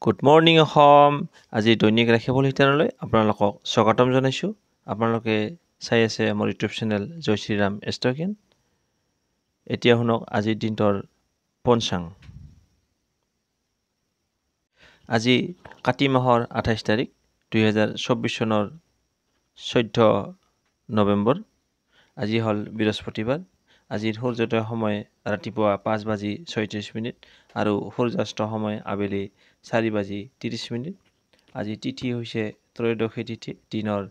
Good morning Assam. আজি দৈনিক ৰাশিফল শিতানলৈ আপোনালোকক স্বাগতম জনাইছোঁ। আপোনালোকে চাই আছে আমাৰ ইউটিউব চেনেল জয় শ্ৰীৰাম এষ্ট্ৰগেন। এতিয়া শুনক আজিৰ দিনটোৰ পঞ্চাং। আজি কাতি মাহৰ 28 তাৰিখ 2024 চনৰ 14 নৱেম্বৰ। আজি হ'ল বৃহস্পতিবাৰ। আজিৰ সূৰ্যোদয় সময় ৰাতিপুৱা 5:36 আৰু সূৰ্যাস্ত সময় আবেলি 4:30। আজি তিথি হৈছে ত্ৰয়োদশী তিথি, দিনৰ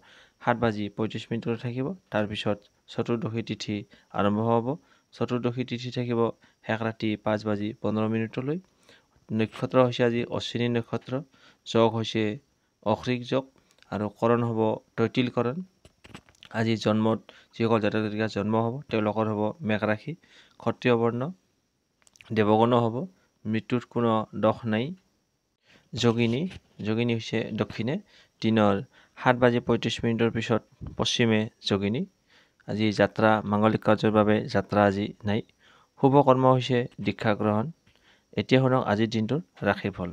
7:35 থাকিব। তাৰপিছত চতুৰ্দশী তিথি আৰম্ভ হ'ব। চতুৰ্দশী তিথি থাকিব শেষ ৰাতি 5:15 নক্ষত্ৰ হৈছে আজি অশ্বিনী নক্ষত্ৰ, যোগ হৈছে অহৃক যোগ আৰু কৰণ হ'ব তৈতিলকৰণ। আজি জন্মত যিসকল জাতক জাতিকাৰ জন্ম হ'ব তেওঁলোকৰ হ'ব মেঘ ৰাশি, ক্ষত্ৰিয় বৰ্ণ, দেৱগণ হ'ব। মৃত্যুত কোনো দোষ নাই। যোগিনী হৈছে দক্ষিণে, দিনৰ 7:35 পিছত পশ্চিমে যোগিনী। আজি যাত্ৰা মাংগলিক কাৰ্যৰ বাবে যাত্ৰা আজি নাই। শুভ কৰ্ম হৈছে দীক্ষা গ্ৰহণ। এতিয়া শুনক আজিৰ দিনটোৰ ৰাশিফল।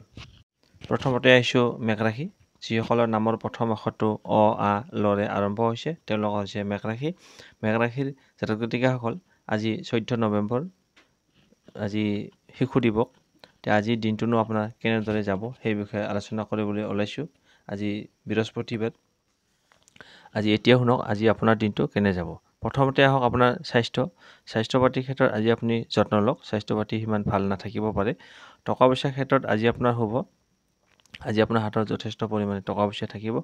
প্ৰথমতে আহিছোঁ মেঘ ৰাশি। যিসকলৰ নামৰ প্ৰথম আখৰটো অ, আ, লৰে আৰম্ভ হৈছে তেওঁলোকৰ হৈছে মেঘ ৰাশি। মেঘ ৰাশিৰ জাতক জাতিকাসকল আজি 14 নৱেম্বৰ, আজি শিশু দিৱস। আজিৰ দিনটোনো আপোনাৰ কেনেদৰে যাব সেই বিষয়ে আলোচনা কৰিবলৈ ওলাইছোঁ। আজি বৃহস্পতিবাৰ। আজি এতিয়া শুনক আজি আপোনাৰ দিনটো কেনে যাব। প্ৰথমতে আহক আপোনাৰ স্বাস্থ্য পাতিৰ ক্ষেত্ৰত আজি আপুনি যত্ন লওক। স্বাস্থ্য পাতি সিমান ভাল নাথাকিব পাৰে। টকা পইচাৰ ক্ষেত্ৰত আজি আপোনাৰ হ'ব। আজি আপোনাৰ হাতত যথেষ্ট পৰিমাণে টকা পইচা থাকিব।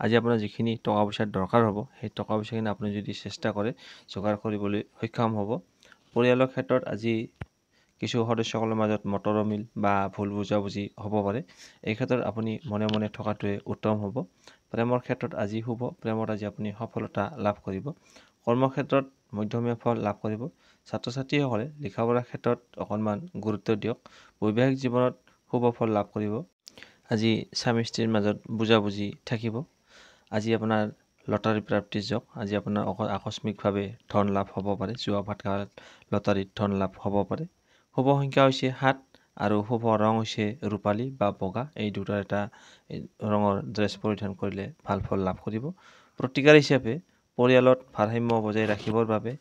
আজি আপোনাৰ যিখিনি টকা পইচাৰ দৰকাৰ হ'ব সেই টকা পইচাখিনি আপুনি যদি চেষ্টা কৰে যোগাৰ কৰিবলৈ সক্ষম হ'ব। পৰিয়ালৰ ক্ষেত্ৰত আজি কিছু সদস্যসকলৰ মাজত মতৰ অমিল বা ভুল বুজাবুজি হ'ব পাৰে। এই ক্ষেত্ৰত আপুনি মনে মনে থকাটোৱে উত্তম হ'ব। প্ৰেমৰ ক্ষেত্ৰত আজি শুভ। প্ৰেমত আজি আপুনি সফলতা লাভ কৰিব। কৰ্মক্ষেত্ৰত মধ্যমীয়া ফল লাভ কৰিব। ছাত্ৰ ছাত্ৰীসকলে লিখা পঢ়াৰ ক্ষেত্ৰত অকণমান গুৰুত্ব দিয়ক। বৈবাহিক জীৱনত শুভ ফল লাভ কৰিব। আজি স্বামী স্ত্ৰীৰ মাজত বুজাবুজি থাকিব। আজি আপোনাৰ লটাৰী প্ৰাপ্তিৰ যোগ। আজি আপোনাৰ আকস্মিকভাৱে ধন লাভ হ'ব পাৰে। জুৱা ভাটকা লটাৰীত ধন লাভ হ'ব পাৰে। শুভ সংখ্যা হৈছে 7 আৰু শুভ ৰং হৈছে ৰূপালী বা বগা। এই দুটাৰ এটা ৰঙৰ ড্ৰেছ পৰিধান কৰিলে ভাল ফল লাভ কৰিব। প্ৰতিকাৰ হিচাপে পৰিয়ালত ভাৰসাম্য বজাই ৰাখিবৰ বাবে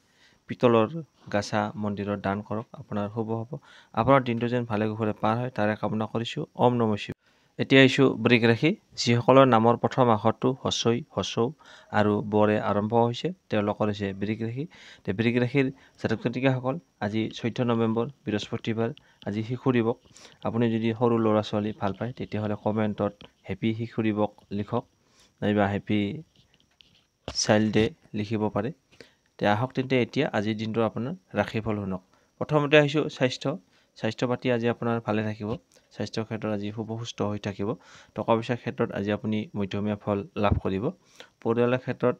পিতলৰ গাছা মন্দিৰত দান কৰক। আপোনাৰ শুভ হ'ব। আপোনাৰ দিনটো যেন ভালে কুশলে পাৰ হয় তাৰে কামনা কৰিছোঁ। ওম নমঃ শিৱায়। এতিয়া আহিছোঁ বৃষ ৰাশি। যিসকলৰ নামৰ প্ৰথম আখৰটো হচৈ, হচৌ আৰু বৰে আৰম্ভ হৈছে তেওঁলোকৰ হৈছে বৃষ ৰাশি। বৃষ ৰাশিৰ জাতক জাতিকাসকল আজি 14 নৱেম্বৰ বৃহস্পতিবাৰ, আজি শিশু দিৱস। আপুনি যদি সৰু ল'ৰা ছোৱালী ভাল পায় তেতিয়াহ'লে কমেণ্টত হেপী শিশু দিৱস লিখক, নাইবা হেপী চাইল্ড ডে লিখিব পাৰে। আহক তেন্তে এতিয়া আজিৰ দিনটো আপোনাৰ ৰাশিফল শুনক। প্ৰথমতে আহিছোঁ স্বাস্থ্য পাতি আজি আপোনাৰ ভালে থাকিব। স্বাস্থ্যৰ ক্ষেত্ৰত আজি শুভ সুস্থ হৈ থাকিব। টকা পইচাৰ ক্ষেত্ৰত আজি আপুনি মধ্যমীয়া ফল লাভ কৰিব। পৰিয়ালৰ ক্ষেত্ৰত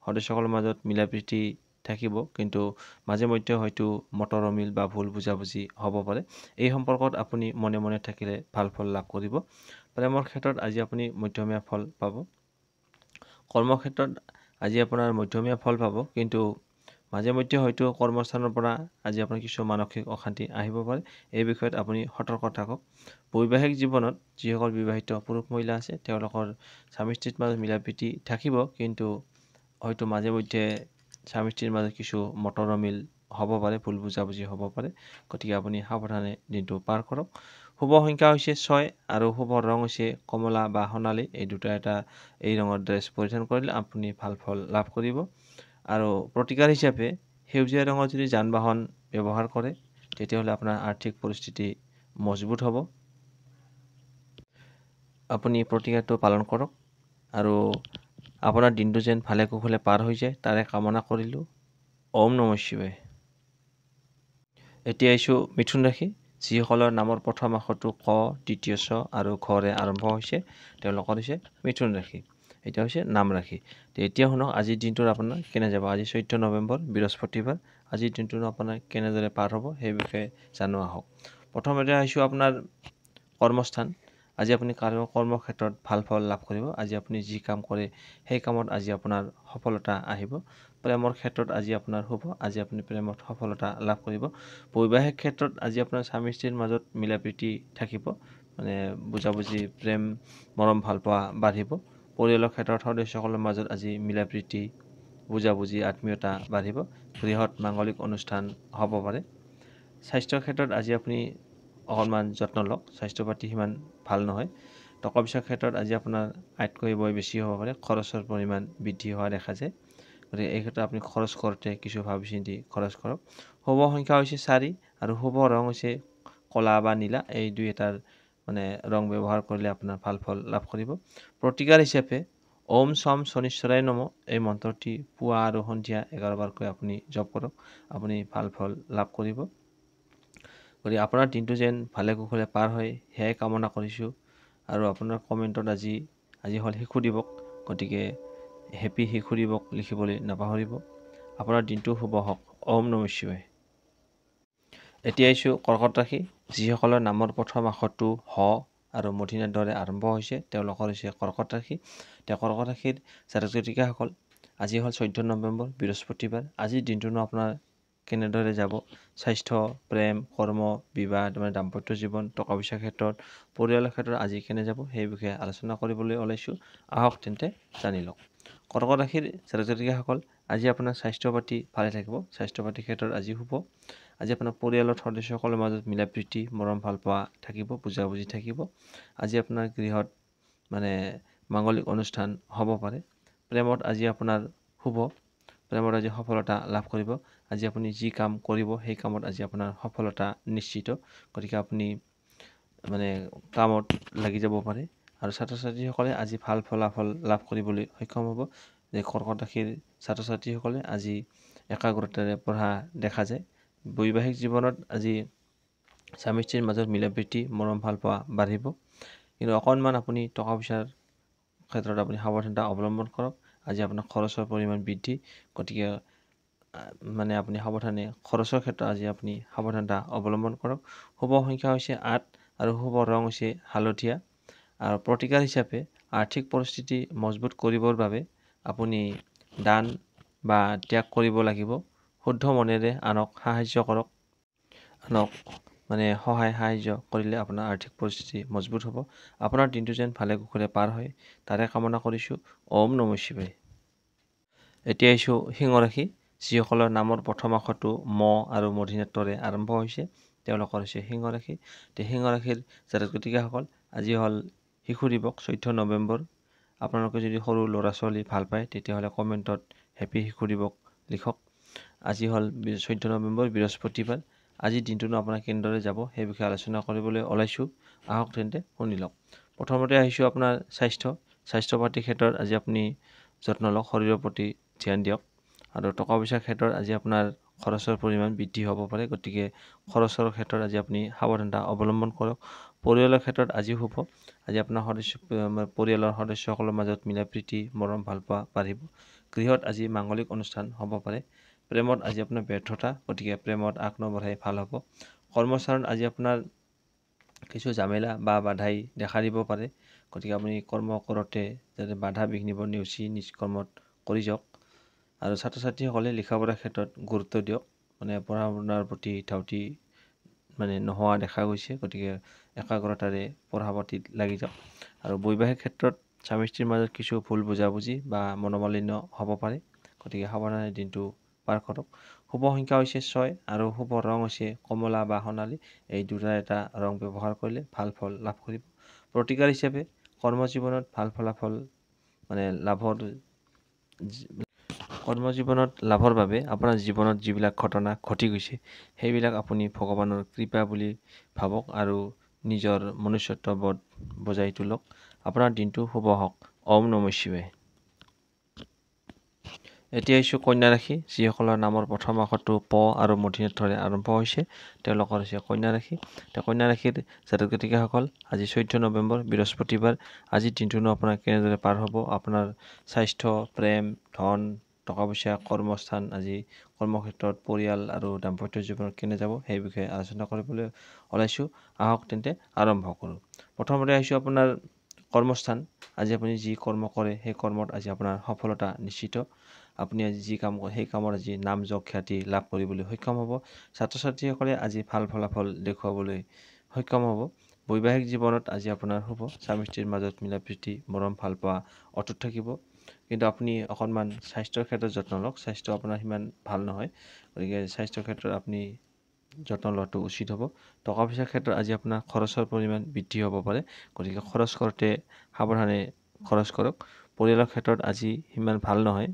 সদস্যসকলৰ মাজত মিলা প্ৰীতি থাকিব, কিন্তু মাজে মধ্যে হয়তো মতৰ অমিল বা ভুল বুজাবুজি হ'ব পাৰে। এই সম্পৰ্কত আপুনি মনে মনে থাকিলে ভাল ফল লাভ কৰিব। প্ৰেমৰ ক্ষেত্ৰত আজি আপুনি মধ্যমীয়া ফল পাব। কৰ্মক্ষেত্ৰত আজি আপোনাৰ মধ্যমীয়া ফল পাব, কিন্তু মাজে মধ্যে হয়তো কৰ্মস্থানৰ পৰা আজি আপোনাৰ কিছু মানসিক অশান্তি আহিব পাৰে। এই বিষয়ত আপুনি সতৰ্ক থাকক। বৈবাহিক জীৱনত যিসকল বিবাহিত পুৰুষ মহিলা আছে তেওঁলোকৰ স্বামী স্ত্ৰীৰ মাজত মিলা প্ৰীতি থাকিব, কিন্তু হয়তো মাজে মধ্যে স্বামী স্ত্ৰীৰ মাজত কিছু মতৰ অমিল হ'ব পাৰে, ভুল বুজাবুজি হ'ব পাৰে। গতিকে আপুনি সাৱধানে দিনটো পাৰ কৰক। শুভ সংখ্যা হৈছে 6 আৰু শুভ ৰং হৈছে কমলা বা সোণালী। এই দুটা এই ৰঙৰ ড্ৰেছ পৰিধান কৰিলে আপুনি ভাল ফল লাভ কৰিব। আৰু প্ৰতিকাৰ হিচাপে সেউজীয়া ৰঙৰ যদি যান বাহন ব্যৱহাৰ কৰে তেতিয়াহ'লে আপোনাৰ আৰ্থিক পৰিস্থিতি মজবুত হ'ব। আপুনি প্ৰতিকাৰটো পালন কৰক আৰু আপোনাৰ দিনটো যেন ভালে কুশলে পাৰ হৈ যায় তাৰে কামনা কৰিলোঁ। ওম নমঃ শিৱায়। এতিয়া আহিছোঁ মিথুন ৰাশি। যিসকলৰ নামৰ প্ৰথম আখৰটো ক, দ্বিতীয় ছ আৰু ঘৰে আৰম্ভ হৈছে তেওঁলোকৰ হৈছে মিথুন ৰাশি। এতিয়া হৈছে নাম ৰাশি। এতিয়া শুনক আজিৰ দিনটোৰ আপোনাৰ কেনে যাব। আজি 14 নৱেম্বৰ বৃহস্পতিবাৰ। আজিৰ দিনটো আপোনাৰ কেনেদৰে পাৰ হ'ব সেই বিষয়ে জানো আহক। প্ৰথমতে আহিছোঁ আপোনাৰ কৰ্মস্থান। আজি আপুনি কৰ্মক্ষেত্ৰত ভাল ফল লাভ কৰিব। আজি আপুনি যি কাম কৰে সেই কামত আজি আপোনাৰ সফলতা আহিব। প্ৰেমৰ ক্ষেত্ৰত আজি আপোনাৰ শুভ। আজি আপুনি প্ৰেমত সফলতা লাভ কৰিব। বৈবাহিক ক্ষেত্ৰত আজি আপোনাৰ স্বামী স্ত্ৰীৰ মাজত মিলা প্ৰীতি থাকিব। মানে বুজাবুজি প্ৰেম মৰম ভাল পোৱা বাঢ়িব। পৰিয়ালৰ ক্ষেত্ৰত সদস্যসকলৰ মাজত আজি মিলা প্ৰীতি বুজাবুজি আত্মীয়তা বাঢ়িব। গৃহত মাংগলিক অনুষ্ঠান হ'ব পাৰে। স্বাস্থ্যৰ ক্ষেত্ৰত আজি আপুনি অকণমান যত্ন লওক। স্বাস্থ্য পাতি সিমান ভাল নহয়। টকা পইচাৰ ক্ষেত্ৰত আজি আপোনাৰ আয়তকৈ ব্যয় বেছি হ'ব পাৰে। খৰচৰ পৰিমাণ বৃদ্ধি হোৱা দেখা যায়। গতিকে এই ক্ষেত্ৰত আপুনি খৰচ কৰোঁতে কিছু ভাবি চিন্তি খৰচ কৰক। শুভ সংখ্যা হৈছে 4 আৰু শুভ ৰং হৈছে ক'লা বা নীলা। এই দুই এটাৰ মানে ৰং ব্যৱহাৰ কৰিলে আপোনাৰ ভাল ফল লাভ কৰিব। প্ৰতিকাৰ হিচাপে ওম শম শনিশ্বৰায় নমঃ এই মন্ত্ৰটি পুৱা আৰু সন্ধিয়া 11 বাৰকৈ আপুনি জপ কৰক। আপুনি ভাল ফল লাভ কৰিব। গতিকে আপোনাৰ দিনটো যেন ভালে কুশলে পাৰ হয় সেয়াই কামনা কৰিছোঁ। আৰু আপোনাৰ কমেণ্টত আজি হ'ল শিশু দিৱস। গতিকে হেপী শিশু দিৱস লিখিবলৈ নাপাহৰিব। আপোনাৰ দিনটো শুভ হওক। ওম নমঃ শিৱায়। এতিয়া আহিছোঁ কৰ্কট ৰাশি। যিসকলৰ নামৰ প্ৰথম আখৰটো হ আৰু মূৰ্ধন্যৰ দৰে আৰম্ভ হৈছে তেওঁলোকৰ হৈছে কৰ্কট ৰাশি। তেওঁ কৰ্কট ৰাশিৰ জাতক জাতিকাসকল আজি হ'ল 14 নৱেম্বৰ বৃহস্পতিবাৰ। আজিৰ দিনটোনো আপোনাৰ কেনেদৰে যাব? স্বাস্থ্য, প্ৰেম, কৰ্ম, বিবাহ, দাম্পত্য জীৱন, টকা পইচাৰ ক্ষেত্ৰত, পৰিয়ালৰ ক্ষেত্ৰত আজি কেনে যাব সেই বিষয়ে আলোচনা কৰিবলৈ ওলাইছোঁ। আহক তেন্তে জানি লওক। কৰ্কট ৰাশিৰ জাতক জাতিকাসকল আজি আপোনাৰ স্বাস্থ্য পাতি ভালে থাকিব। স্বাস্থ্য পাতিৰ ক্ষেত্ৰত আজি শুভ। আজি আপোনাৰ পৰিয়ালৰ সদস্যসকলৰ মাজত মিলা প্ৰীতি মৰম ভাল পোৱা থাকিব, বুজাবুজি থাকিব। আজি আপোনাৰ গৃহত মানে মাংগলিক অনুষ্ঠান হ'ব পাৰে। প্ৰেমত আজি আপোনাৰ শুভ। প্ৰেমত আজি সফলতা লাভ কৰিব। আজি আপুনি যি কাম কৰিব সেই কামত আজি আপোনাৰ সফলতা নিশ্চিত। গতিকে আপুনি মানে কামত লাগি যাব পাৰে। আৰু ছাত্ৰ ছাত্ৰীসকলে আজি ভাল ফলাফল লাভ কৰিবলৈ সক্ষম হ'ব। যে কৰ্কট ৰাশিৰ ছাত্ৰ ছাত্ৰীসকলে আজি একাগ্ৰতাৰে পঢ়া দেখা যায়। বৈবাহিক জীৱনত আজি স্বামী স্ত্ৰীৰ মাজত মিলা প্ৰীতি মৰম ভাল পোৱা বাঢ়িব। কিন্তু অকণমান আপুনি টকা পইচাৰ ক্ষেত্ৰত আপুনি সাৱধানতা অৱলম্বন কৰক। আজি আপোনাৰ খৰচৰ পৰিমাণ বৃদ্ধি। গতিকে মানে আপুনি সাৱধানে খৰচৰ ক্ষেত্ৰত আজি আপুনি সাৱধানতা অৱলম্বন কৰক। শুভ সংখ্যা হৈছে 8 আৰু শুভ ৰং হৈছে হালধীয়া। আৰু প্ৰতিকাৰ হিচাপে আৰ্থিক পৰিস্থিতি মজবুত কৰিবৰ বাবে আপুনি দান বা ত্যাগ কৰিব লাগিব। শুদ্ধ মনেৰে আনক সাহায্য কৰক। আনক মানে সহায় সাহায্য কৰিলে আপোনাৰ আৰ্থিক পৰিস্থিতি মজবুত হ'ব। আপোনাৰ দিনটো যেন ভালে কুশলে পাৰ হয় তাৰে কামনা কৰিছোঁ। ওম নমঃ শিৱায়। এতিয়া আহিছোঁ সিংহ ৰাশি। যিসকলৰ নামৰ প্ৰথম আখৰটো ম আৰু মূৰ্ধন্যৰ দৰে আৰম্ভ হৈছে তেওঁলোকৰ হৈছে সিংহ ৰাশি। সিংহ ৰাশিৰ জাতক জাতিকাসকল আজি হ'ল শিশু দিৱস 14 নৱেম্বৰ। আপোনালোকে যদি সৰু ল'ৰা ছোৱালী ভাল পায় তেতিয়াহ'লে কমেণ্টত হেপী শিশু দিৱস লিখক। আজি হ'ল 14 নৱেম্বৰ বৃহস্পতিবাৰ। আজিৰ দিনটোনো আপোনাৰ কেনেদৰে যাব সেই বিষয়ে আলোচনা কৰিবলৈ ওলাইছোঁ। আহক তেন্তে শুনি লওক। প্ৰথমতে আহিছোঁ আপোনাৰ স্বাস্থ্য পাতিৰ ক্ষেত্ৰত আজি আপুনি যত্ন লওক। শৰীৰৰ প্ৰতি ধ্যান দিয়ক। আৰু টকা পইচাৰ ক্ষেত্ৰত আজি আপোনাৰ খৰচৰ পৰিমাণ বৃদ্ধি হ'ব পাৰে। গতিকে খৰচৰ ক্ষেত্ৰত আজি আপুনি সাৱধানতা অৱলম্বন কৰক। পৰিয়ালৰ ক্ষেত্ৰত আজি শুভ। আজি আপোনাৰ পৰিয়ালৰ সদস্যসকলৰ মাজত মিলা প্ৰীতি মৰম ভাল পোৱা বাঢ়িব। গৃহত আজি মাংগলিক অনুষ্ঠান হ'ব পাৰে। প্ৰেমত আজি আপোনাৰ ব্যৰ্থতা। গতিকে প্ৰেমত আগ নবঢ়াই ভাল হ'ব। কৰ্মস্থানত আজি আপোনাৰ কিছু ঝামেলা বা বাধাই দেখা দিব পাৰে। গতিকে আপুনি কৰ্ম কৰোঁতে যাতে বাধা বিঘ্নিবোৰ নেওচি নিজ কৰ্মত কৰি যাওক। আৰু ছাত্ৰ ছাত্ৰীসকলে লিখা পঢ়াৰ ক্ষেত্ৰত গুৰুত্ব দিয়ক। মানে পঢ়া শুনাৰ প্ৰতি ধাউতি মানে নোহোৱা দেখা গৈছে। গতিকে একাগ্ৰতাৰে পঢ়া পাতিত লাগি যাওক। আৰু বৈবাহিক ক্ষেত্ৰত স্বামী স্ত্ৰীৰ মাজত কিছু ভুল বুজাবুজি বা মনোমালিন্য হ'ব পাৰে। গতিকে সাৱধানে দিনটো পাৰ কৰক। শুভ সংখ্যা হৈছে 6 আৰু শুভ ৰং হৈছে কমলা বা সোণালী। এই দুটা এটা ৰং ব্যৱহাৰ কৰিলে ভাল ফল লাভ কৰিব। প্ৰতিকাৰ হিচাপে কৰ্মজীৱনত ভাল ফলাফল মানে লাভৰ বাবে আপোনাৰ জীৱনত যিবিলাক ঘটনা ঘটি গৈছে সেইবিলাক আপুনি ভগৱানৰ কৃপা বুলি ভাবক আৰু নিজৰ মনুষ্যত্ববোধ বজাই তোলক। আপোনাৰ দিনটো শুভ হওক। ওম নমঃ শিৱায়। এতিয়া আহিছোঁ কন্যা ৰাশি। যিসকলৰ নামৰ প্ৰথম আখৰটো প আৰু মূৰ্ধন্যৰ দৰে আৰম্ভ হৈছে তেওঁলোকৰ হৈছে কন্যা ৰাশি। কন্যা ৰাশিৰ জাতক জাতিকাসকল আজি 14 নৱেম্বৰ বৃহস্পতিবাৰ। আজিৰ দিনটোনো আপোনাৰ কেনেদৰে পাৰ হ'ব? আপোনাৰ স্বাস্থ্য, প্ৰেম, ধন, টকা পইচা, কৰ্মস্থান আজি কৰ্মক্ষেত্ৰত, পৰিয়াল আৰু দাম্পত্য জীৱনত কেনে যাব সেই বিষয়ে আলোচনা কৰিবলৈ ওলাইছোঁ। আহক তেন্তে আৰম্ভ কৰোঁ। প্ৰথমতে আহিছোঁ আপোনাৰ কৰ্মস্থান। আজি আপুনি যি কৰ্ম কৰে সেই কৰ্মত আজি আপোনাৰ সফলতা নিশ্চিত। আপুনি আজি যি কাম কৰে সেই কামত আজি নাম যশ খ্যাতি লাভ কৰিবলৈ সক্ষম হ'ব। ছাত্ৰ ছাত্ৰীসকলে আজি ভাল ফলাফল দেখুৱাবলৈ সক্ষম হ'ব। বৈবাহিক জীৱনত আজি আপোনাৰ শুভ স্বামী স্ত্ৰীৰ মাজত মিলা প্ৰীতি মৰম ভাল পোৱা অটুট থাকিব কিন্তু আপুনি অকণমান স্বাস্থ্যৰ ক্ষেত্ৰত যত্ন লওক স্বাস্থ্য আপোনাৰ সিমান ভাল নহয় গতিকে স্বাস্থ্যৰ ক্ষেত্ৰত আপুনি যত্ন লোৱাটো উচিত হ'ব টকা পইচাৰ ক্ষেত্ৰত আজি আপোনাৰ খৰচৰ পৰিমাণ বৃদ্ধি হ'ব পাৰে গতিকে খৰচ কৰোঁতে সাৱধানে খৰচ কৰক পৰিয়ালৰ ক্ষেত্ৰত আজি সিমান ভাল নহয়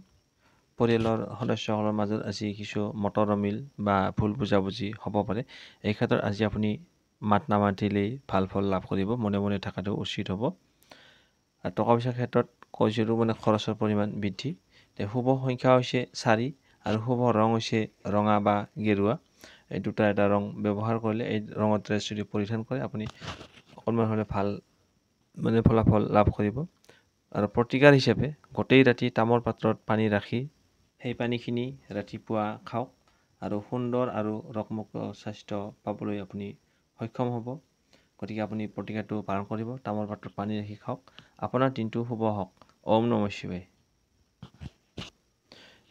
পৰিয়ালৰ সদস্যসকলৰ মাজত আজি কিছু মতৰ অমিল বা ভুল বুজাবুজি হ'ব পাৰে এই ক্ষেত্ৰত আজি আপুনি মাত নামাতিলেই ভাল ফল লাভ কৰিব মনে মনে থকাটো উচিত হ'ব আৰু টকা পইচাৰ ক্ষেত্ৰত কৈছিলোঁ মানে খৰচৰ পৰিমাণ বৃদ্ধি শুভ সংখ্যা হৈছে 4 আৰু শুভ ৰং হৈছে ৰঙা বা গেৰুৱা এই দুটা এটা ৰং ব্যৱহাৰ কৰিলে এই ৰঙৰ ড্ৰেছ যদি পৰিধান কৰে আপুনি অকণমান হ'লে ভাল মানে ফলাফল লাভ কৰিব আৰু প্ৰতিকাৰ হিচাপে গোটেই ৰাতি তামৰ পাত্ৰত পানী ৰাখি সেই পানীখিনি ৰাতিপুৱা খাওক আৰু সুন্দৰ আৰু ৰকমক স্বাস্থ্য পাবলৈ আপুনি সক্ষম হ'ব গতিকে আপুনি প্ৰতিকাৰটো পালন কৰিব তামৰ পাত্ৰত পানী ৰাখি খাওক আপোনাৰ দিনটো শুভ হওক ওম নমঃ শিৱায়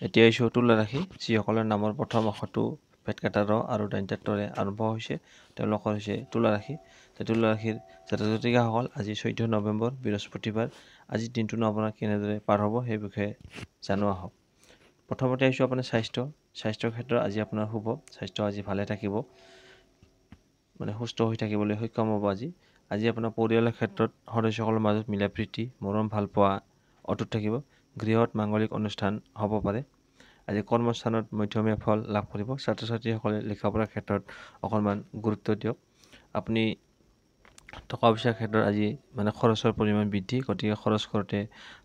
এতিয়া আহিছোঁ তুলা ৰাশি যিসকলৰ নামৰ প্ৰথম আখৰটো পেটকাটা ৰ আৰু দন্ত্যাত্তৰে আৰম্ভ হৈছে তেওঁলোকৰ হৈছে তুলা ৰাশি তুলা ৰাশিৰ জাতক জাতিকাসকল আজি 14 নৱেম্বৰ বৃহস্পতিবাৰ আজিৰ দিনটোনো আপোনাৰ কেনেদৰে পাৰ হ'ব সেই বিষয়ে জনোৱা হওক প্ৰথমতে আহিছোঁ আপোনাৰ স্বাস্থ্যৰ ক্ষেত্ৰত আজি আপোনাৰ শুভ স্বাস্থ্য আজি ভালে থাকিব মানে সুস্থ হৈ থাকিবলৈ সক্ষম হ'ব আজি আপোনাৰ পৰিয়ালৰ ক্ষেত্ৰত সদস্যসকলৰ মাজত মিলা প্ৰীতি মৰম ভাল পোৱা অটুট থাকিব গৃহত মাংগলিক অনুষ্ঠান হ'ব পাৰে আজি কৰ্মস্থানত মধ্যমীয়া ফল লাভ কৰিব ছাত্ৰ ছাত্ৰীসকলে লিখা পঢ়াৰ ক্ষেত্ৰত অকণমান গুৰুত্ব দিয়ক আপুনি টকা পইচাৰ ক্ষেত্ৰত আজি মানে খৰচৰ পৰিমাণ বৃদ্ধি গতিকে খৰচ কৰোঁতে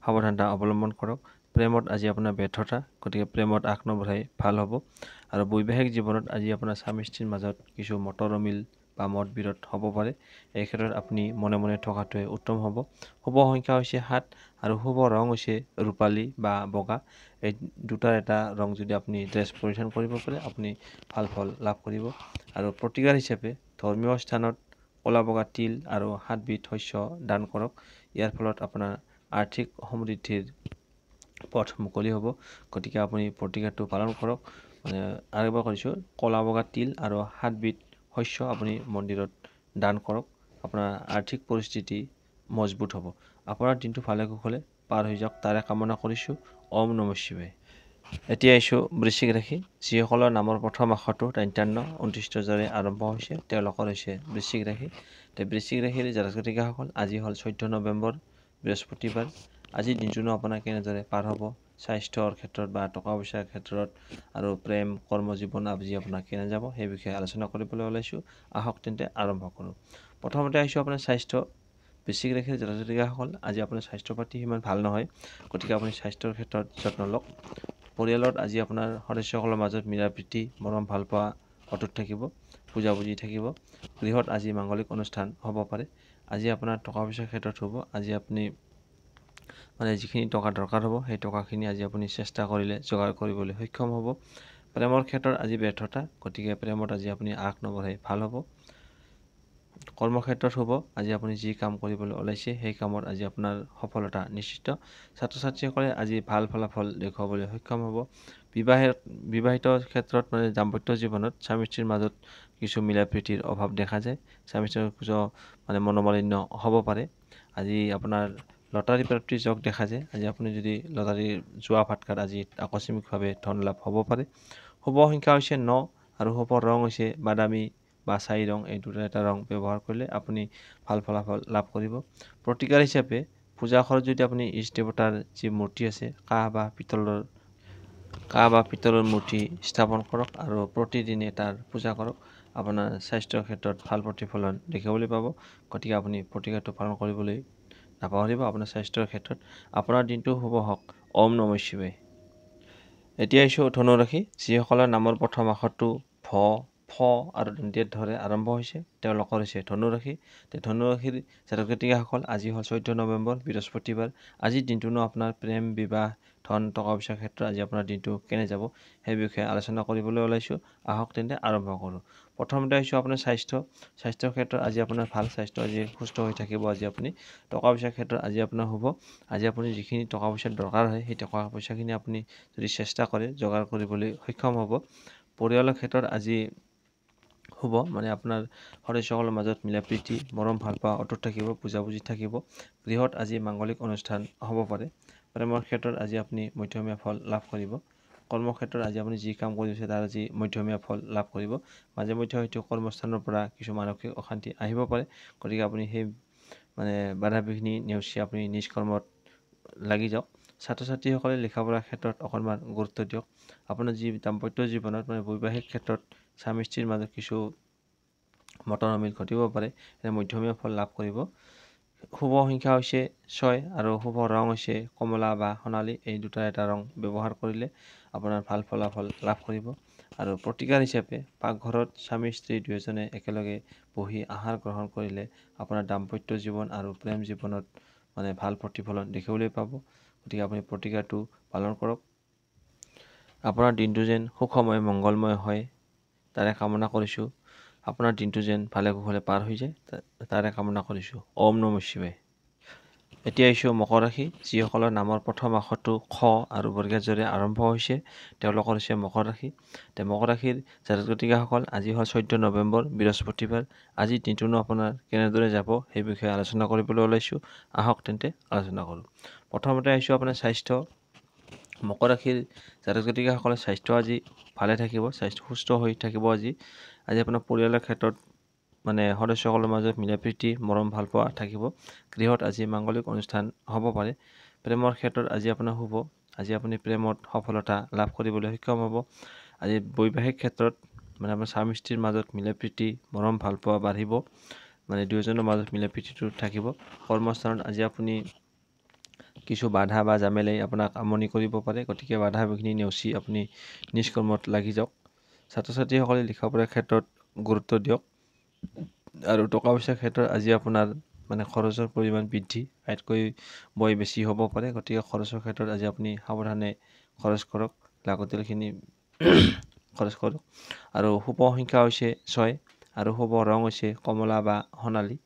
সাৱধানতা অৱলম্বন কৰক প্ৰেমত আজি আপোনাৰ ব্যৰ্থতা গতিকে প্ৰেমত আগ নবঢ়াই ভাল হ'ব আৰু বৈবাহিক জীৱনত আজি আপোনাৰ স্বামী স্ত্ৰীৰ মাজত কিছু মতৰ অমিল বা মত বিৰোধ হ'ব পাৰে এই ক্ষেত্ৰত আপুনি মনে মনে থকাটোৱে উত্তম হ'ব শুভ সংখ্যা হৈছে 7 আৰু শুভ ৰং হৈছে ৰূপালী বা বগা এই দুটাৰ এটা ৰং যদি আপুনি ড্ৰেছ পৰিধান কৰিব পাৰে আপুনি ভাল ফল লাভ কৰিব আৰু প্ৰতিকাৰ হিচাপে ধৰ্মীয় স্থানত ক'লা বগা তিল আৰু 7 বিধ শস্য দান কৰক ইয়াৰ ফলত আপোনাৰ আৰ্থিক সমৃদ্ধিৰ পথ মুকলি হ'ব গতিকে আপুনি প্ৰতিকাৰটো পালন কৰক মানে আৰু এবাৰ কৈছোঁ ক'লা বগা তিল আৰু 7 বিধ শস্য আপুনি মন্দিৰত দান কৰক আপোনাৰ আৰ্থিক পৰিস্থিতি মজবুত হ'ব আপোনাৰ দিনটো ভালে কুশলে পাৰ হৈ যাওক তাৰে কামনা কৰিছোঁ ওম নমঃ শিৱায় এতিয়া আহিছোঁ বৃশ্চিক ৰাশি যিসকলৰ নামৰ প্ৰথম আখৰটো 53 29 আৰম্ভ হৈছে তেওঁলোকৰ হৈছে বৃশ্চিক ৰাশি বৃশ্চিক ৰাশিৰ জাতক জাতিকাসকল আজি হ'ল 14 নৱেম্বৰ বৃহস্পতিবাৰ আজিৰ দিনটোনো আপোনাৰ কেনেদৰে পাৰ হ'ব স্বাস্থ্যৰ ক্ষেত্ৰত বা টকা পইচাৰ ক্ষেত্ৰত আৰু প্ৰেম কৰ্মজীৱন আজি আপোনাৰ কেনে যাব সেই বিষয়ে আলোচনা কৰিবলৈ ওলাইছোঁ আহক তেন্তে আৰম্ভ কৰোঁ প্ৰথমতে আহিছোঁ আপোনাৰ স্বাস্থ্য বৃশ্চিক ৰাশিৰ জাতক জাতিকাসকল আজি আপোনাৰ স্বাস্থ্য পাতি সিমান ভাল নহয় গতিকে আপুনি স্বাস্থ্যৰ ক্ষেত্ৰত যত্ন লওক পৰিয়ালত আজি আপোনাৰ সদস্যসকলৰ মাজত মিলা প্ৰীতি মৰম ভাল পোৱা অটুট থাকিব বুজাবুজি থাকিব গৃহত আজি মাংগলিক অনুষ্ঠান হ'ব পাৰে আজি আপোনাৰ টকা পইচাৰ ক্ষেত্ৰত হ'ব আজি আপুনি মানে যিখিনি টকা দৰকাৰ হ'ব সেই টকাখিনি আজি আপুনি চেষ্টা কৰিলে যোগাৰ কৰিবলৈ সক্ষম হ'ব প্ৰেমৰ ক্ষেত্ৰত আজি ব্যৰ্থতা গতিকে প্ৰেমত আজি আপুনি আগ নবঢ়াই ভাল হ'ব কৰ্মক্ষেত্ৰত হ'ব আজি আপুনি যি কাম কৰিবলৈ ওলাইছে সেই কামত আজি আপোনাৰ সফলতা নিশ্চিত ছাত্ৰ ছাত্ৰীসকলে আজি ভাল ফলাফল দেখুৱাবলৈ সক্ষম হ'ব বিবাহিত ক্ষেত্ৰত মানে দাম্পত্য জীৱনত স্বামী স্ত্ৰীৰ মাজত কিছু মিলা প্ৰীতিৰ অভাৱ দেখা যায় স্বামী স্ত্ৰীৰ কিছু মানে মনোমালিন্য হ'ব পাৰে আজি আপোনাৰ লটাৰী প্ৰাপ্তিৰ যোগ দেখা যায় আজি আপুনি যদি লটাৰীৰ যোৱা ফাটকাত আজি আকস্মিকভাৱে ধন লাভ হ'ব পাৰে শুভ সংখ্যা হৈছে 9 আৰু শুভ ৰং হৈছে বাদামী বা ছাই ৰং এই দুটা এটা ৰং ব্যৱহাৰ কৰিলে আপুনি ভাল ফলাফল লাভ কৰিব প্ৰতিকাৰ হিচাপে পূজা ঘৰত যদি আপুনি ইষ্ট দেৱতাৰ যি মূৰ্তি আছে কাঁহ বা পিতলৰ মূৰ্তি স্থাপন কৰক আৰু প্ৰতিদিনে তাৰ পূজা কৰক আপোনাৰ স্বাস্থ্যৰ ক্ষেত্ৰত ভাল প্ৰতিফলন দেখিবলৈ পাব গতিকে আপুনি প্ৰতিকাৰটো পালন কৰিবলৈ নাপাহৰিব আপোনাৰ স্বাস্থ্যৰ ক্ষেত্ৰত আপোনাৰ দিনটো শুভ হওক ওম নমঃ শিৱায় এতিয়া আহিছোঁ ধনু ৰাশি যিসকলৰ নামৰ প্ৰথম আখৰটো ফ আৰু দন্ত্যৰে আৰম্ভ হৈছে তেওঁলোকৰ হৈছে ধনু ৰাশি ধনু ৰাশিৰ জাতক জাতিকাসকল আজি হ'ল 14 নৱেম্বৰ বৃহস্পতিবাৰ আজিৰ দিনটোনো আপোনাৰ প্ৰেম বিবাহ ধন টকা পইচাৰ ক্ষেত্ৰত আজি আপোনাৰ দিনটো কেনে যাব সেই বিষয়ে আলোচনা কৰিবলৈ ওলাইছোঁ আহক তেন্তে আৰম্ভ কৰোঁ প্ৰথমতে আহিছোঁ আপোনাৰ স্বাস্থ্যৰ ক্ষেত্ৰত আজি আপোনাৰ ভাল স্বাস্থ্য আজি সুস্থ হৈ থাকিব আজি আপুনি টকা পইচাৰ ক্ষেত্ৰত আজি আপোনাৰ হ'ব আজি আপুনি যিখিনি টকা পইচাৰ দৰকাৰ হয় সেই টকা পইচাখিনি আপুনি যদি চেষ্টা কৰে যোগাৰ কৰিবলৈ সক্ষম হ'ব পৰিয়ালৰ ক্ষেত্ৰত আজি হ'ব মানে আপোনাৰ সদস্যসকলৰ মাজত মিলা প্ৰীতি মৰম ভাল পোৱা অটুট থাকিব বুজাবুজি থাকিব গৃহত আজি মাংগলিক অনুষ্ঠান হ'ব পাৰে প্ৰেমৰ ক্ষেত্ৰত আজি আপুনি মধ্যমীয়া ফল লাভ কৰিব কৰ্মক্ষেত্ৰত আজি আপুনি যি কাম কৰি আছে তাৰ আজি মধ্যমীয়া ফল লাভ কৰিব মাজে মধ্যে হয়তো কৰ্মস্থানৰ পৰা কিছু মানসিক অশান্তি আহিব পাৰে গতিকে আপুনি সেই মানে বাধা বিঘিনি নেওচি আপুনি নিজ কৰ্মত লাগি যাওক ছাত্ৰ ছাত্ৰীসকলে লিখা পঢ়াৰ ক্ষেত্ৰত অকণমান গুৰুত্ব দিয়ক আপোনাৰ যি দাম্পত্য জীৱনত মানে বৈবাহিক ক্ষেত্ৰত স্বামী স্ত্ৰীৰ মাজত কিছু মতৰ অমিল ঘটিব পাৰে এনে মধ্যমীয়া ফল লাভ কৰিব শুভ সংখ্যা হৈছে 6 আৰু শুভ ৰং হৈছে কমলা বা সোণালী এই দুটা এটা ৰং ব্যৱহাৰ কৰিলে আপোনাৰ ভাল ফলাফল লাভ কৰিব আৰু প্ৰতিকাৰ হিচাপে পাকঘৰত স্বামী স্ত্ৰী দুয়োজনে একেলগে বহি আহাৰ গ্ৰহণ কৰিলে আপোনাৰ দাম্পত্য জীৱন আৰু প্ৰেম জীৱনত মানে ভাল প্ৰতিফলন দেখিবলৈ পাব গতিকে আপুনি প্ৰতিকাৰটো পালন কৰক আপোনাৰ দিনটো যেন সুখময় মংগলময় হয় তাৰে কামনা কৰিছোঁ আপোনাৰ দিনটো যেন ভালে কুশলে পাৰ হৈ যায় তাৰে কামনা কৰিছোঁ ওম নমঃ শিৱায় এতিয়া আহিছোঁ মকৰ ৰাশি যিসকলৰ নামৰ প্ৰথম আখৰটো খ আৰু বৰ্গেজৰে আৰম্ভ হৈছে তেওঁলোকৰ হৈছে মকৰ ৰাশি মকৰ ৰাশিৰ জাতক জাতিকাসকল আজি হ'ল 14 নৱেম্বৰ বৃহস্পতিবাৰ আজি দিনটোনো আপোনাৰ কেনেদৰে যাব সেই বিষয়ে আলোচনা কৰিবলৈ ওলাইছোঁ আহক তেন্তে আলোচনা কৰোঁ প্ৰথমতে আহিছোঁ আপোনাৰ স্বাস্থ্য মকৰ ৰাশিৰ জাতক জাতিকাসকলৰ স্বাস্থ্য আজি ভালে থাকিব স্বাস্থ্য সুস্থ হৈ থাকিব আজি আপোনাৰ পৰিয়ালৰ ক্ষেত্ৰত মানে সদস্যসকলৰ মাজত মিলা প্ৰীতি মৰম ভাল পোৱা থাকিব গৃহত আজি মাংগলিক অনুষ্ঠান হ'ব পাৰে প্ৰেমৰ ক্ষেত্ৰত আজি আপোনাৰ শুভ আজি আপুনি প্ৰেমত সফলতা লাভ কৰিবলৈ সক্ষম হ'ব আজি বৈবাহিক ক্ষেত্ৰত মানে আপোনাৰ স্বামী স্ত্ৰীৰ মাজত মিলা প্ৰীতি মৰম ভাল পোৱা বাঢ়িব মানে দুয়োজনৰ মাজত মিলা প্ৰীতিটো থাকিব কৰ্মস্থানত আজি আপুনি কিছু বাধা বা জামেলাই আপোনাক আমনি কৰিব পাৰে গতিকে বাধা বিঘিনি নেওচি আপুনি নিজ কৰ্মত লাগি যাওক ছাত্ৰ ছাত্ৰীসকলে লিখা পঢ়াৰ ক্ষেত্ৰত গুৰুত্ব দিয়ক আৰু টকা পইচাৰ ক্ষেত্ৰত আজি আপোনাৰ মানে খৰচৰ পৰিমাণ বৃদ্ধি আইতকৈ বয় বেছি হ'ব পাৰে গতিকে খৰচৰ ক্ষেত্ৰত আজি আপুনি সাৱধানে খৰচ কৰক লাগতিয়ালখিনি খৰচ কৰক আৰু শুভ সংখ্যা হৈছে 6 আৰু শুভ ৰং হৈছে কমলা বা সোণালী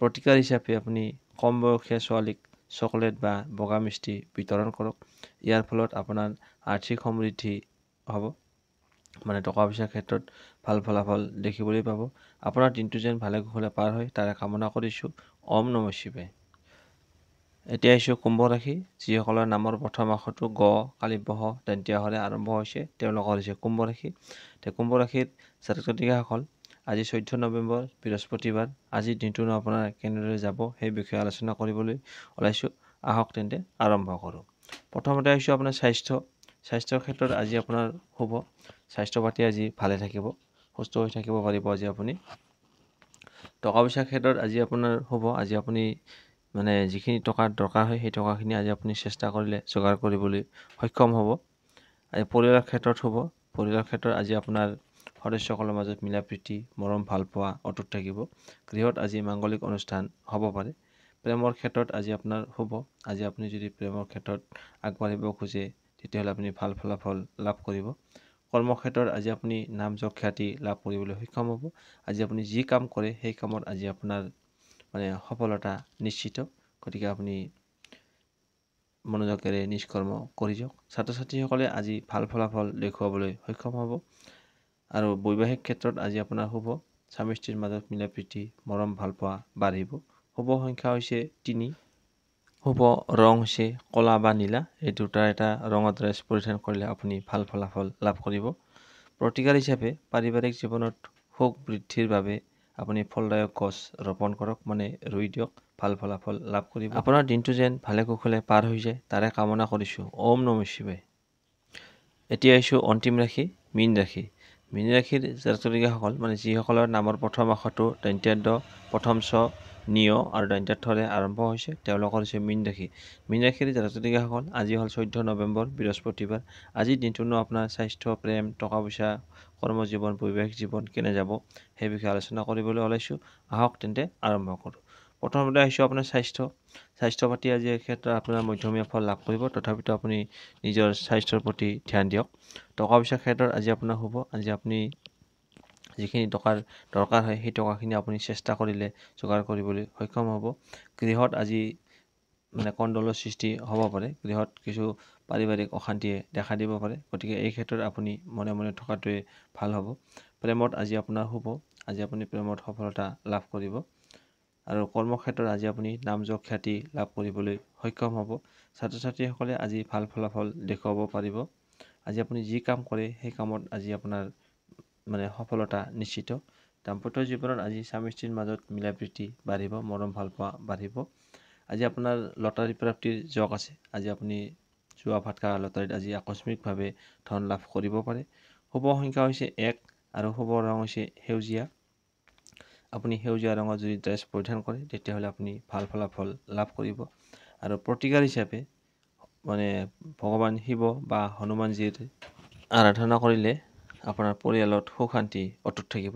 প্ৰতিকাৰ হিচাপে আপুনি কম বয়সীয়া ছোৱালীক চকলেট বা বগা মিষ্টি বিতৰণ কৰক ইয়াৰ ফলত আপোনাৰ আৰ্থিক সমৃদ্ধি হ'ব মানে টকা পইচাৰ ক্ষেত্ৰত ভাল ফলাফল দেখিবলৈ পাব আপোনাৰ দিনটো যেন ভালে কুশলে পাৰ হয় তাৰে কামনা কৰিছোঁ ওম নমঃ শিৱায় এতিয়া আহিছোঁ কুম্ভ ৰাশি যিসকলৰ নামৰ প্ৰথম আখৰটো গ কালিবহ দন্ত্যাহৰে আৰম্ভ হৈছে তেওঁলোকৰ হৈছে কুম্ভ ৰাশি কুম্ভ ৰাশিৰ জাতক জাতিকাসকল আজি 14 নৱেম্বৰ বৃহস্পতিবাৰ আজিৰ দিনটোনো আপোনাৰ কেনেদৰে যাব সেই বিষয়ে আলোচনা কৰিবলৈ ওলাইছোঁ আহক তেন্তে আৰম্ভ কৰোঁ প্ৰথমতে আহিছোঁ আপোনাৰ স্বাস্থ্যৰ ক্ষেত্ৰত আজি আপোনাৰ শুভ স্বাস্থ্য পাতি আজি ভালে থাকিব সুস্থ হৈ থাকিব পাৰিব আজি আপুনি টকা পইচাৰ ক্ষেত্ৰত আজি আপোনাৰ শুভ আজি আপুনি মানে যিখিনি টকাৰ দৰকাৰ হয় সেই টকাখিনি আজি আপুনি চেষ্টা কৰিলে যোগাৰ কৰিবলৈ সক্ষম হ'ব আজি পৰিয়ালৰ ক্ষেত্ৰত শুভ পৰিয়ালৰ ক্ষেত্ৰত আজি আপোনাৰ সদস্যসকলৰ মাজত মিলা প্ৰীতি মৰম ভাল পোৱা অটুট থাকিব গৃহত আজি মাংগলিক অনুষ্ঠান হ'ব পাৰে প্ৰেমৰ ক্ষেত্ৰত আজি আপোনাৰ শুভ আজি আপুনি যদি প্ৰেমৰ ক্ষেত্ৰত আগবাঢ়িব খোজে তেতিয়াহ'লে আপুনি ভাল ফলাফল লাভ কৰিব কৰ্মক্ষেত্ৰত আজি আপুনি নাম যশ খ্যাতি লাভ কৰিবলৈ সক্ষম হ'ব আজি আপুনি যি কাম কৰে সেই কামত আজি আপোনাৰ মানে সফলতা নিশ্চিত গতিকে আপুনি মনোযোগেৰে নিজ কৰ্ম কৰি যাওক ছাত্ৰ ছাত্ৰীসকলে আজি ভাল ফলাফল দেখুৱাবলৈ সক্ষম হ'ব আৰু বৈবাহিক ক্ষেত্ৰত আজি আপোনাৰ শুভ স্বামী স্ত্ৰীৰ মাজত মিলা প্ৰীতি মৰম ভাল পোৱা বাঢ়িব শুভ সংখ্যা হৈছে 3 শুভ ৰং হৈছে কলা বা নীলা এই দুটা এটা ৰঙৰ ড্ৰেছ পৰিধান কৰিলে আপুনি ভাল ফলাফল লাভ কৰিব প্ৰতিকাৰ হিচাপে পাৰিবাৰিক জীৱনত সুখ বৃদ্ধিৰ বাবে আপুনি ফলদায়ক গছ ৰোপণ কৰক মানে ৰুই দিয়ক ভাল ফলাফল লাভ কৰিব আপোনাৰ দিনটো যেন ভালে কুশলে পাৰ হৈ যায় তাৰে কামনা কৰিছোঁ ওম নমঃ শিৱায় এতিয়া আহিছোঁ অন্তিম ৰাশি মীন ৰাশি মীন ৰাশিৰ জাতক জাতিকাসকল মানে যিসকলৰ নামৰ প্ৰথম আখৰটো দন্ত্যাদ্য প্ৰথম ছ নিয় আৰু দন্ত্যাৰ্থৰে আৰম্ভ হৈছে তেওঁলোকৰ হৈছে মীন ৰাশিৰ জাতক জাতিকাসকল আজি হ'ল 14 নৱেম্বৰ বৃহস্পতিবাৰ আজিৰ দিনটোনো আপোনাৰ স্বাস্থ্য প্ৰেম টকা পইচা কৰ্মজীৱন বৈবাহিক জীৱন কেনে যাব সেই বিষয়ে আলোচনা কৰিবলৈ ওলাইছোঁ আহক তেন্তে আৰম্ভ কৰোঁ প্ৰথমতে আহিছোঁ আপোনাৰ স্বাস্থ্য পাতি আজিৰ ক্ষেত্ৰত আপোনাৰ মধ্যমীয়া ফল লাভ কৰিব তথাপিতো আপুনি নিজৰ স্বাস্থ্যৰ প্ৰতি ধ্যান দিয়ক টকা পইচাৰ ক্ষেত্ৰত আজি আপোনাৰ শুভ আজি আপুনি যিখিনি টকাৰ দৰকাৰ হয় সেই টকাখিনি আপুনি চেষ্টা কৰিলে যোগাৰ কৰিবলৈ সক্ষম হ'ব গৃহত আজি মানে কণ্ডলৰ সৃষ্টি হ'ব পাৰে গৃহত কিছু পাৰিবাৰিক অশান্তিয়ে দেখা দিব পাৰে গতিকে এই ক্ষেত্ৰত আপুনি মনে মনে থকাটোৱে ভাল হ'ব প্ৰেমত আজি আপোনাৰ শুভ, আজি আপুনি প্ৰেমত সফলতা লাভ কৰিব। আৰু কৰ্মক্ষেত্ৰত আজি আপুনি নামযশ খ্যাতি লাভ কৰিবলৈ সক্ষম হ'ব। ছাত্ৰ ছাত্ৰীসকলে আজি ভাল ফলাফল দেখুৱাব পাৰিব। আজি আপুনি যি কাম কৰে সেই কামত আজি আপোনাৰ সফলতা নিশ্চিত। দাম্পত্য জীৱনত আজি স্বামী স্ত্ৰীৰ মাজত মিলা প্ৰীতি বাঢ়িব, মৰম ভাল পোৱা বাঢ়িব। আজি আপোনাৰ লটাৰী প্ৰাপ্তিৰ যোগ আছে। আজি আপুনি জুৱা ভাটকা লটাৰীত আজি আকস্মিকভাৱে ধন লাভ কৰিব পাৰে। শুভ সংখ্যা হৈছে 1 আৰু শুভ ৰং হৈছে সেউজীয়া। আপুনি সেউজীয়া ৰঙৰ যদি ড্ৰেছ পৰিধান কৰে তেতিয়াহ'লে আপুনি ভাল ফলাফল লাভ কৰিব। আৰু প্ৰতিকাৰ হিচাপে ভগৱান শিৱ বা হনুমানজীৰ আৰাধনা কৰিলে আপোনাৰ পৰিয়ালত সুখ শান্তি অটুট থাকিব,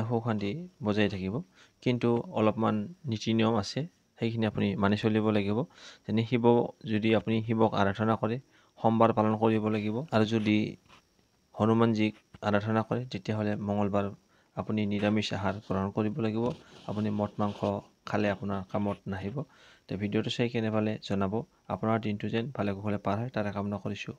সুখ শান্তি বজাই থাকিব। কিন্তু অলপমান নীতি নিয়ম আছে, সেইখিনি আপুনি মানি চলিব লাগিব। যেনে যদি আপুনি শিৱক আৰাধনা কৰে সোমবাৰ পালন কৰিব লাগিব, আৰু যদি হনুমানজীক আৰাধনা কৰে তেতিয়াহ'লে মঙলবাৰ আপুনি নিৰামিষ আহাৰ গ্ৰহণ কৰিব লাগিব। আপুনি মদ মাংস খালে আপোনাৰ কামত নাহিব। ভিডিঅ'টো চাই কেনে পালে জনাব। আপোনাৰ দিনটো যেন ভালে কুশলে পাৰ হয় তাৰে কামনা কৰিছোঁ।